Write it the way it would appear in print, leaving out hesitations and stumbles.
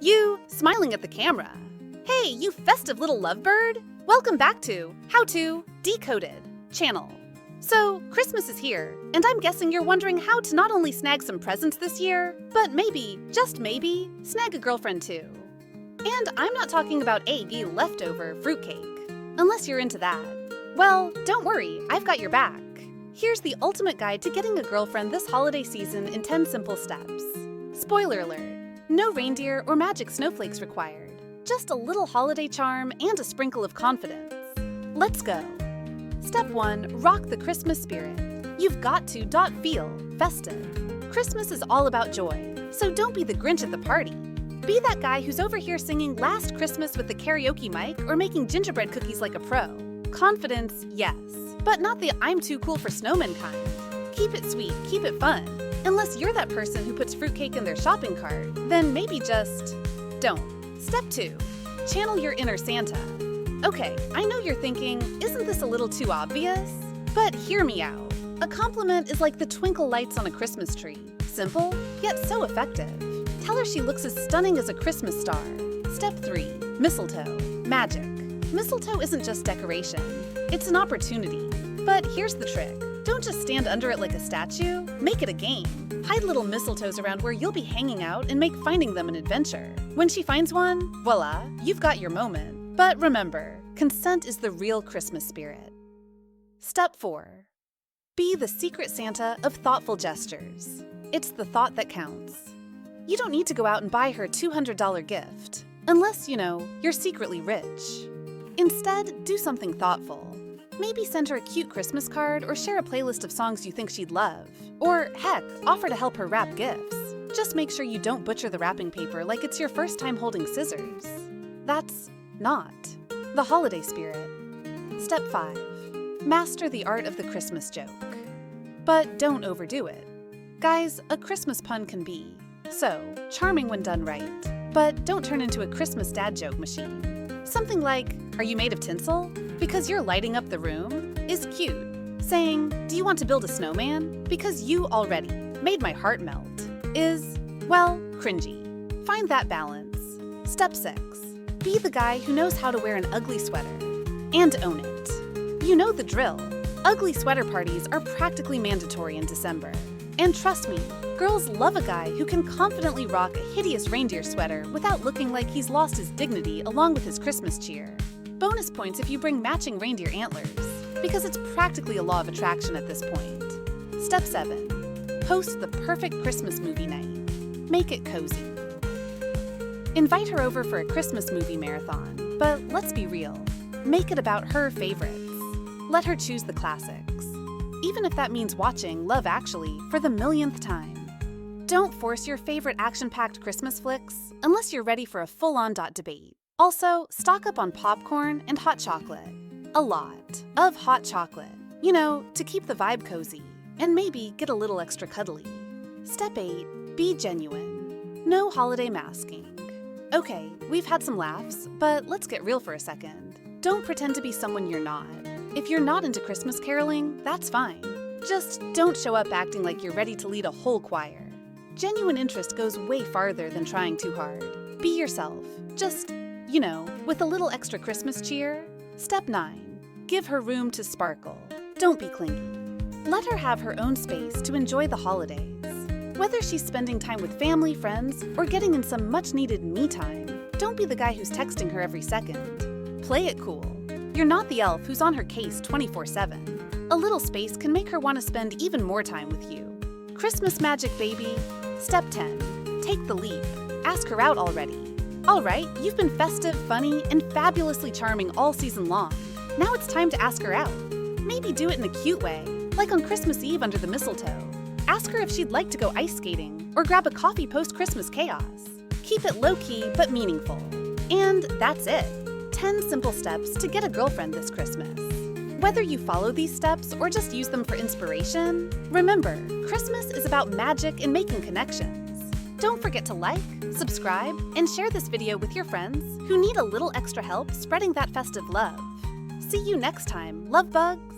You smiling at the camera. Hey, you festive little lovebird! Welcome back to How to Decoded channel. So, Christmas is here, and I'm guessing you're wondering how to not only snag some presents this year, but maybe, just maybe, snag a girlfriend too. And I'm not talking about eggy leftover fruitcake, unless you're into that. Well, don't worry, I've got your back. Here's the ultimate guide to getting a girlfriend this holiday season in 10 simple steps. Spoiler alert, no reindeer or magic snowflakes required. Just a little holiday charm and a sprinkle of confidence. Let's go. Step 1. Rock the Christmas spirit. You've got to feel festive. Christmas is all about joy, so don't be the Grinch at the party. Be that guy who's over here singing Last Christmas with the karaoke mic or making gingerbread cookies like a pro. Confidence, yes, but not the I'm too cool for snowmen kind. Keep it sweet, keep it fun. Unless you're that person who puts fruitcake in their shopping cart, then maybe just don't. Step 2. Channel your inner Santa. Okay, I know you're thinking, isn't this a little too obvious? But hear me out. A compliment is like the twinkle lights on a Christmas tree. Simple, yet so effective. Tell her she looks as stunning as a Christmas star. Step 3. Mistletoe. Magic. Mistletoe isn't just decoration. It's an opportunity. But here's the trick. Don't just stand under it like a statue. Make it a game. Hide little mistletoes around where you'll be hanging out and make finding them an adventure. When she finds one, voila, you've got your moment. But remember, consent is the real Christmas spirit. Step 4. Be the secret Santa of thoughtful gestures. It's the thought that counts. You don't need to go out and buy her a $200 gift, unless, you're secretly rich. Instead, do something thoughtful. Maybe send her a cute Christmas card or share a playlist of songs you think she'd love. Or, heck, offer to help her wrap gifts. Just make sure you don't butcher the wrapping paper like it's your first time holding scissors. That's not the holiday spirit. Step 5. Master the art of the Christmas joke. But don't overdo it. Guys, a Christmas pun can be so charming when done right, but don't turn into a Christmas dad joke machine. Something like, "Are you made of tinsel? Because you're lighting up the room," is cute. Saying, "Do you want to build a snowman? Because you already made my heart melt," is, well, cringy. Find that balance. Step 6. Be the guy who knows how to wear an ugly sweater. And own it. You know the drill. Ugly sweater parties are practically mandatory in December. And trust me, girls love a guy who can confidently rock a hideous reindeer sweater without looking like he's lost his dignity along with his Christmas cheer. Bonus points if you bring matching reindeer antlers, because it's practically a law of attraction at this point. Step 7. Host the perfect Christmas movie night. Make it cozy. Invite her over for a Christmas movie marathon, but let's be real. Make it about her favorites. Let her choose the classics. Even if that means watching Love Actually for the millionth time. Don't force your favorite action-packed Christmas flicks unless you're ready for a full-on debate. Also, stock up on popcorn and hot chocolate. A lot of hot chocolate, to keep the vibe cozy, and maybe get a little extra cuddly. Step 8. Be genuine. No holiday masking. Okay, we've had some laughs, but let's get real for a second. Don't pretend to be someone you're not. If you're not into Christmas caroling, that's fine. Just don't show up acting like you're ready to lead a whole choir. Genuine interest goes way farther than trying too hard. Be yourself. Just, with a little extra Christmas cheer. Step 9. Give her room to sparkle. Don't be clingy. Let her have her own space to enjoy the holidays. Whether she's spending time with family, friends, or getting in some much-needed me time, don't be the guy who's texting her every second. Play it cool. You're not the elf who's on her case 24/7. A little space can make her want to spend even more time with you. Christmas magic, baby. Step 10. Take the leap. Ask her out already. All right, you've been festive, funny, and fabulously charming all season long. Now it's time to ask her out. Maybe do it in a cute way, like on Christmas Eve under the mistletoe. Ask her if she'd like to go ice skating or grab a coffee post-Christmas chaos. Keep it low-key but meaningful. And that's it. 10 simple steps to get a girlfriend this Christmas. Whether you follow these steps or just use them for inspiration, remember, Christmas is about magic and making connections. Don't forget to like, subscribe, and share this video with your friends who need a little extra help spreading that festive love. See you next time, love bugs!